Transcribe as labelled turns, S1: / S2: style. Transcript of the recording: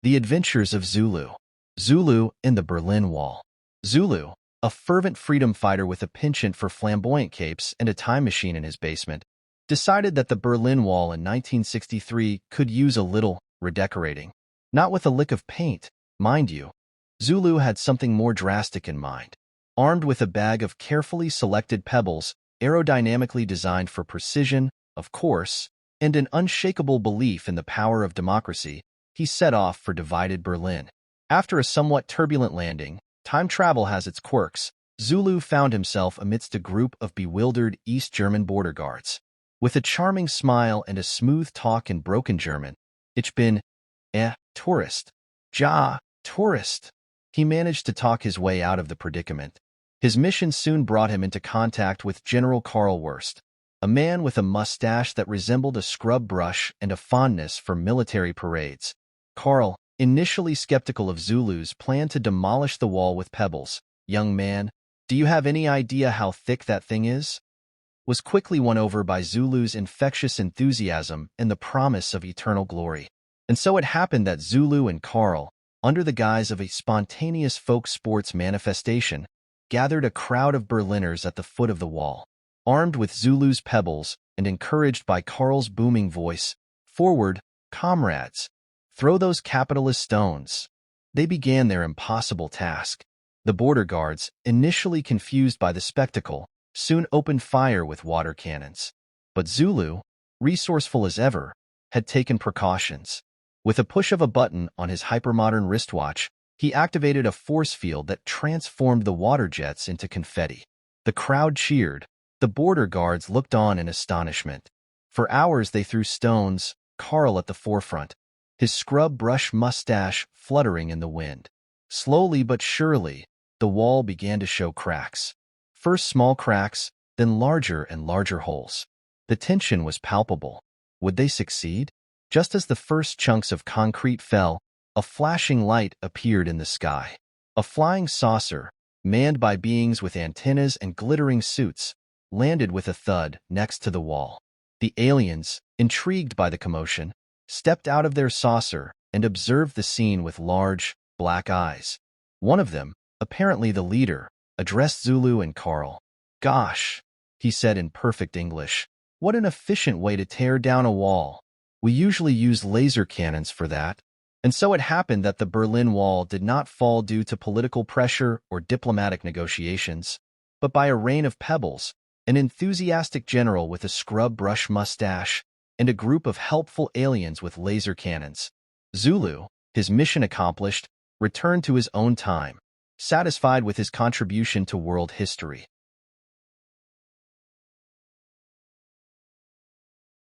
S1: The Adventures of Zulu. Zulu in the Berlin Wall. Zulu, a fervent freedom fighter with a penchant for flamboyant capes and a time machine in his basement, decided that the Berlin Wall in 1963 could use a little redecorating. Not with a lick of paint, mind you. Zulu had something more drastic in mind. Armed with a bag of carefully selected pebbles, aerodynamically designed for precision, of course, and an unshakable belief in the power of democracy, he set off for divided Berlin. After a somewhat turbulent landing, time travel has its quirks. Zulu found himself amidst a group of bewildered East German border guards. With a charming smile and a smooth talk in broken German, "Ich bin, Tourist. Ja, Tourist." He managed to talk his way out of the predicament. His mission soon brought him into contact with General Karl Wurst, a man with a mustache that resembled a scrub brush and a fondness for military parades. Karl, initially skeptical of Zulu's plan to demolish the wall with pebbles, "Young man, do you have any idea how thick that thing is?" was quickly won over by Zulu's infectious enthusiasm and the promise of eternal glory. And so it happened that Zulu and Karl, under the guise of a spontaneous folk sports manifestation, gathered a crowd of Berliners at the foot of the wall. Armed with Zulu's pebbles and encouraged by Karl's booming voice, "Forward, comrades! Throw those capitalist stones." They began their impossible task. The border guards, initially confused by the spectacle, soon opened fire with water cannons. But Zulu, resourceful as ever, had taken precautions. With a push of a button on his hypermodern wristwatch, he activated a force field that transformed the water jets into confetti. The crowd cheered. The border guards looked on in astonishment. For hours they threw stones, Karl at the forefront, his scrub brush mustache fluttering in the wind. Slowly but surely, the wall began to show cracks. First small cracks, then larger and larger holes. The tension was palpable. Would they succeed? Just as the first chunks of concrete fell, a flashing light appeared in the sky. A flying saucer, manned by beings with antennas and glittering suits, landed with a thud next to the wall. The aliens, intrigued by the commotion, stepped out of their saucer and observed the scene with large, black eyes. One of them, apparently the leader, addressed Zulu and Karl. "Gosh," he said in perfect English, "what an efficient way to tear down a wall. We usually use laser cannons for that." And so it happened that the Berlin Wall did not fall due to political pressure or diplomatic negotiations, but by a rain of pebbles, an enthusiastic general with a scrub brush mustache, and a group of helpful aliens with laser cannons. Zulu, his mission accomplished, returned to his own time, satisfied with his contribution to world history.